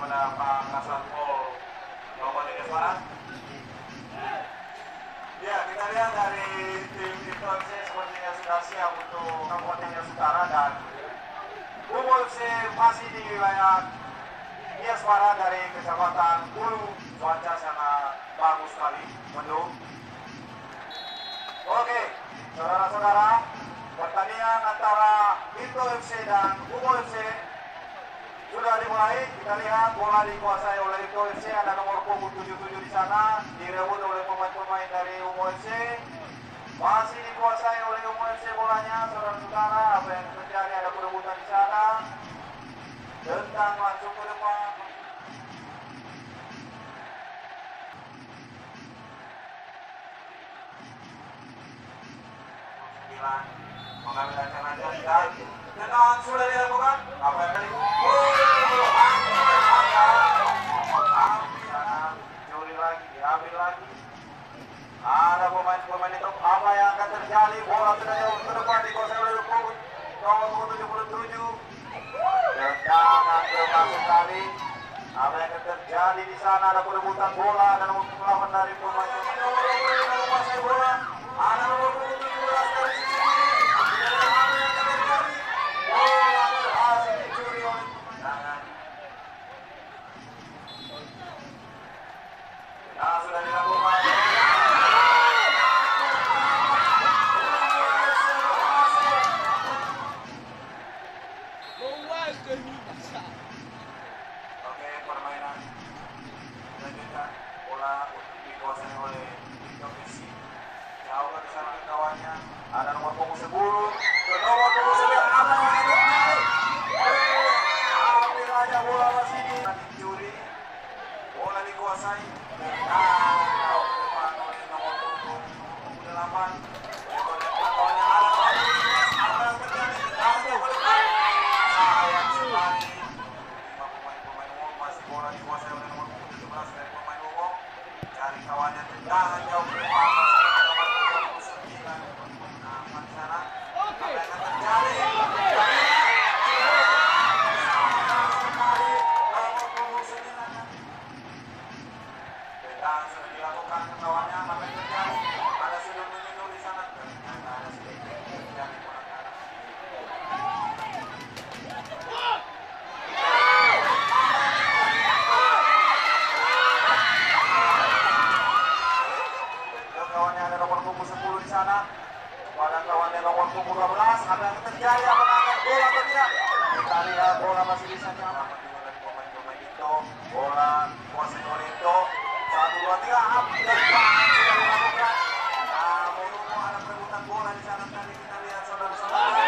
kepada Pak Kasat Pol Kabupaten Barat. Ya, kita lihat dari tim FC sepertinya sudah siap untuk Kabupaten Utara dan Umur FC masih di wilayah Nias Barat dari Kecamatan Hulu. Cuaca sangat bagus sekali, mendung. Oke, saudara-saudara, pertandingan antara Pintu FC dan Umur FC sudah dimulai. Kita lihat bola dikuasai oleh Pintu FC, ada nomor punggung 77 di sana, direbut oleh pemain-pemain dari Umur FC. Masih dikuasai oleh Umur FC bolanya, saudara-saudara. Apa yang terjadi, ada perebutan di sana. Tentang langsung ke depan. Mengambil acara dan tenang sudah dilakukan. Apa yang tadi? Curi lagi, diambil lagi. Ada pemain-pemain itu. Apa yang akan terjadi? Bola sudah jauh ke depan dikuasai oleh nomor 77. Tendangan keras sekali. Apa yang akan terjadi di sana? Ada perebutan bola dan umpan dari pemain nomor 20 yang menguasai bola. Ada nomor 17 dari sisi kiri. Apa yang akan terjadi? Bola berhasil dicuri oleh tendangan. Nah, sudah dilakukan. Oke, permainan dilanjutkan. Bola dikuasai oleh Pintu FC. Jauh ke sana kawannya. Ada nomor punggung 10. Ke nomor punggung 9. Apa yang akan terjadi? Ambil aja bola masih dicuri. Bola dikuasai. Jauh ke depan oleh nomor punggung 8. Kawannya ada nomor 15. Apa yang terjadi? Jauh ke depan. Sayang sekali. 5 pemain umum masih bola dikuasai oleh nomor 17 dari pemain umum. Cari kawannya, tendangan jauh ke depan. Pada kawannya nomor 12, ada yang terjadi, apa angkat bola atau tidak? Kita lihat bola masih bisa nyaman dari pemain-pemain itu. Bola kuasai oleh itu. 1, 2, 3, dan sudah dilakukan. Nah, memang ada perebutan bola di sana tadi. Kita lihat saudara-saudara.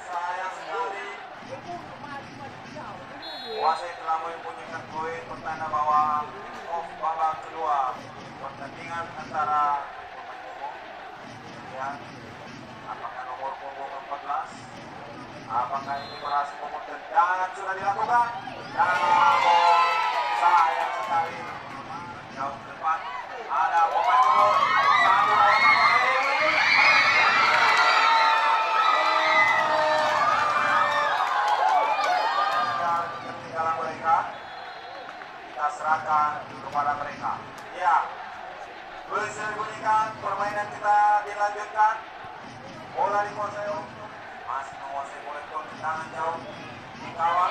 Sayang sekali. Wasit telah membunyikan poin pertanda bahwa off babak kedua pertandingan antara pemain umum. Kemudian apakah nomor punggung 14, apakah ini berhasil membuat tendangan sudah dilakukan? Namun sayang sekali jauh ke depan ada pemain umum 1 lawan 1. Ketinggalan mereka kita serahkan kepada mereka. Ya, bisa dibunyikan, permainan kita dilanjutkan. Bola dikuasai untuk masih menguasai bola itu, tendangan jauh dikawal.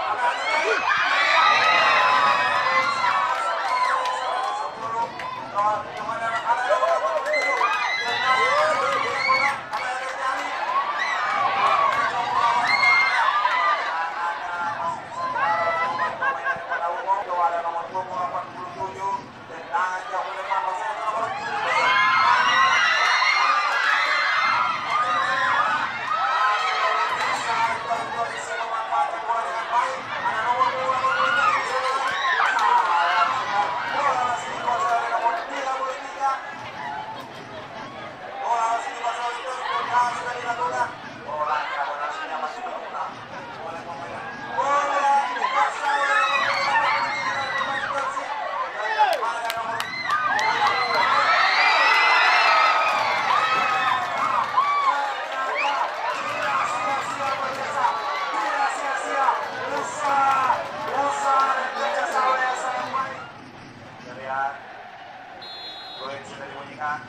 dilakukan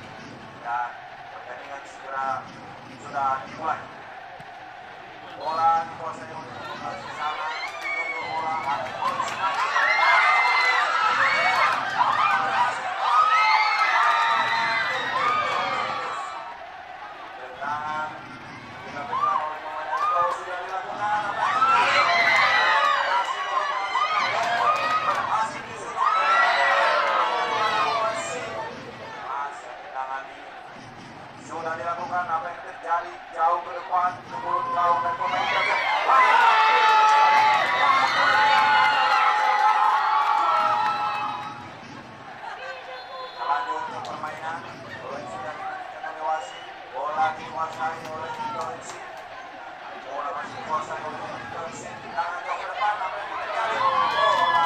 dan pertandingan segera sudah dimulai. Bola dikuasai oleh pemain sana, untuk bola ada tendangan dilakukan oleh pemain itu sudah dilakukan sudah dilakukan. Apa yang terjadi jauh ke depan ke mulut gawang dan pemain terjadi lanjut ke permainan. Bola sudah diberikan oleh wasit, bola dikuasai oleh Indonesia, bola masih dikuasai oleh Indonesia. Tangan jauh ke depan. Apa yang terjadi bola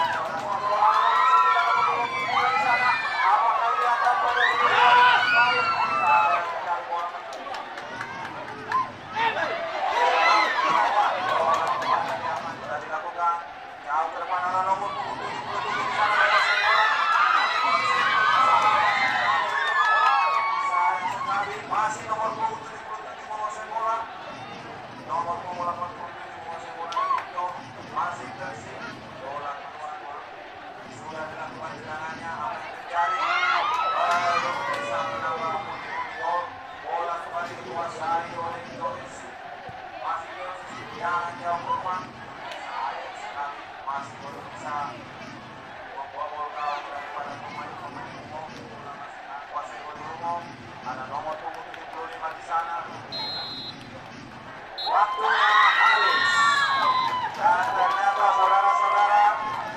di sana. Apakah dia akan jauh ke depan ada nomor 77 di sana masih nomor 77 menguasai bola, nomor 87 menguasai bola itu masih tersing bola keluar sudah dilakukan tendangannya. Apa yang terjadi bisa menambah gol. Bola kembali dikuasai oleh Indonesia, masih tersing jangan jauh ke depan. Sayang sekali masih belum bisa membawa bola daripada pemain-pemain umum. Bola masih kuasai oleh umum. Ada nomor 75 di sana. Waktunya habis. Dan ternyata saudara-saudara,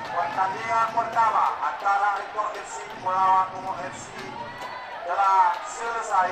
pertandingan pertama antara Ito FC melawan Umum FC telah selesai.